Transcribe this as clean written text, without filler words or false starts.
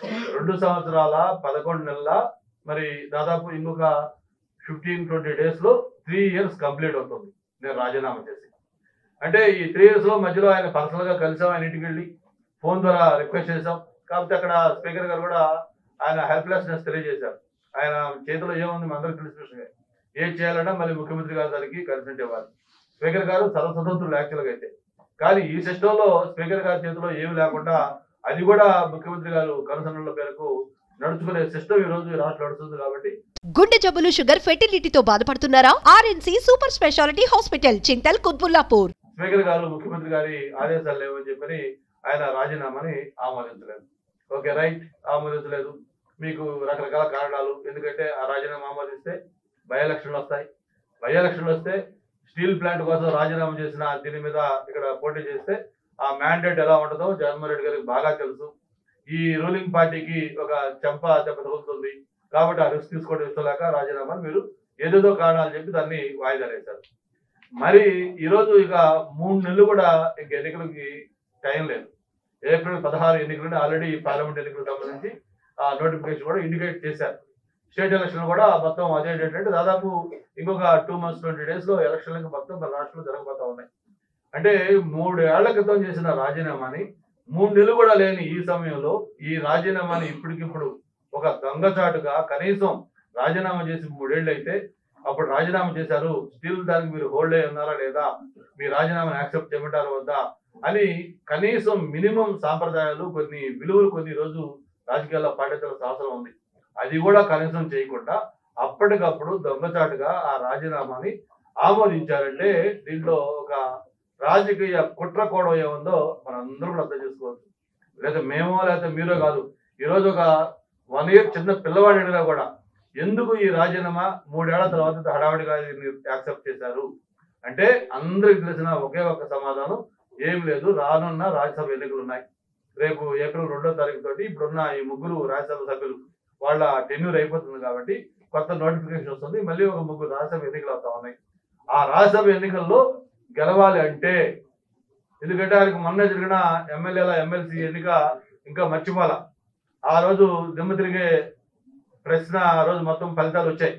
2 సంవత్సరాల 11 నెలల మరి దాదాపు ఇంకొక 15-20 డేస్ లో 3 ఇయర్స్ కంప్లీట్ అవుతుంది నేను రాజీనామా చేసి. అంటే ఈ 3 ఇయర్స్ లో మధ్యలో ఆయన పర్సనల్ గా కలిసాం, ఆయన ఇంటికి వెళ్ళి ఫోన్ ద్వారా రిక్వెస్ట్ చేశాం. కాకపోతే అక్కడ స్పీకర్ గారు కూడా ఆయన హెల్ప్లెస్నెస్ తెలియజేశారు. ఆయన చేతిలో ఏముంది అందరికి తెలిసిన విషయమే. ఏం చేయాలన్నా మళ్ళీ ముఖ్యమంత్రి గారి దానికి కన్సల్ట్ ఇవ్వాలి. స్పీకర్ గారు సర్వస్వతంత్రులు యాక్చువల్గా అయితే. కానీ ఈ సిస్టమ్ లో స్పీకర్ గారి చేతిలో ఏమి లేకుండా అది కూడా ముఖ్యమంత్రి గారు కన్సల్టల పేరుకు నడుచుకునే సిస్టమ్ ఈ రోజు రాష్ట్రంలో నడుస్తుంది. కాబట్టి గుండె జబ్బులు, షుగర్, ఫెర్టిలిటీతో బాధపడుతున్నారా? RNC super speciality hospital, Chintal, Quthbullapur. Speaker garu ముఖ్యమంత్రి గారి ఆదేశాలు లేవని చెప్పని ఆయన రాజీనామాని ఆమోదించలేదు. Okay right, ఆమోదించలేదు. మీకు రకరకాల కారణాలు. ఎందుకంటే ఆ రాజీనామా ఆమోదిస్తే బై ఎలక్షన్లు వస్తాయి. బై ఎలక్షన్లు వస్తే స్టీల్ ప్లాంట్ కోసం రాజీనామా చేసిన దీని మీద ఇక్కడ పోటీ చేస్తే ఆ మ్యాండేట్ ఎలా ఉంటుందో జగన్మోహన్ రెడ్డి గారికి బాగా తెలుసు. ఈ రూలింగ్ పార్టీకి ఒక చెంప తగులుతుంది. కాబట్టి ఆ రిస్క్ తీసుకోవడం ఇష్టలేక రాజీనామాని మీరు ఏదేదో కారణాలు చెప్పి దాన్ని వాయిదా వేశారు. మరి ఈరోజు ఇక 3 నెలలు కూడా ఇంక ఎన్నికలకి టైం లేదు. ఏప్రిల్ 16 ఎన్నికలు ఆల్రెడీ పార్లమెంట్ ఎన్నికలకు సంబంధించి ఆ నోటిఫికేషన్ కూడా ఇండికేట్ చేశారు. స్టేట్ ఎలక్షన్ కూడా మొత్తం అదే డేట్ అంటే దాదాపు ఇంకొక 2 months 20 days లో ఎలక్షన్లకు మొత్తం మన రాష్ట్రంలో జరగబోతా ఉన్నాయి. అంటే 3 ఏళ్ల క్రితం చేసిన రాజీనామాని 3 నెలలు కూడా లేని ఈ సమయంలో ఈ రాజీనామాని ఇప్పటికిప్పుడు ఒక దొంగచాటుగా కనీసం రాజీనామా చేసి 3 ఏళ్ళు అయితే అప్పుడు రాజీనామా చేశారు, స్టిల్ దానికి మీరు హోల్డ్ అయి ఉన్నారా లేదా, మీ రాజీనామాని యాక్సెప్ట్ చేయమంటారా వద్దా అని కనీసం మినిమం సాంప్రదాయాలు కొన్ని విలువలు కొన్ని రోజు రాజకీయాల్లో పాటించాల్సిన అవసరం ఉంది. అది కూడా కనీసం చేయకుండా అప్పటికప్పుడు దొంగచాటుగా ఆ రాజీనామాని ఆమోదించారంటే దీంట్లో ఒక రాజకీయ కుట్ర కూడా ఏముందో మనందరూ కూడా అర్థం చేసుకోవచ్చు. లేదా మేమో లేకపోతే మీరో కాదు, ఈరోజు ఒక 1 year చిన్న పిల్లవాడి అడిగినా కూడా ఎందుకు ఈ రాజీనామా 3 ఏళ్ల తర్వాత హడావిడిగా యాక్సెప్ట్ చేశారు అంటే అందరికి తెలిసిన ఒకే ఒక సమాధానం, ఏం లేదు, రానున్న రాజ్యసభ ఎన్నికలు ఉన్నాయి. రేపు ఏప్రిల్ 2వ తారీఖు తోటి ఇప్పుడున్న ఈ 3 రాజ్యసభ సభ్యులు వాళ్ళ టెన్యూర్ అయిపోతుంది కాబట్టి కొత్త నోటిఫికేషన్ వస్తుంది. మళ్ళీ ఒక 3 రాజ్యసభ ఎన్నికలు అవుతా ఉన్నాయి. ఆ రాజ్యసభ ఎన్నికల్లో గెలవాలి అంటే, ఎందుకంటే ఆయనకు మొన్న జరిగిన ఎమ్మెల్యేల ఎమ్మెల్సీ ఎన్నిక ఇంకా మర్చిపోవాల. ఆ రోజు దిమ్మ తిరిగే ప్రశ్న ఆ రోజు మొత్తం ఫలితాలు వచ్చాయి.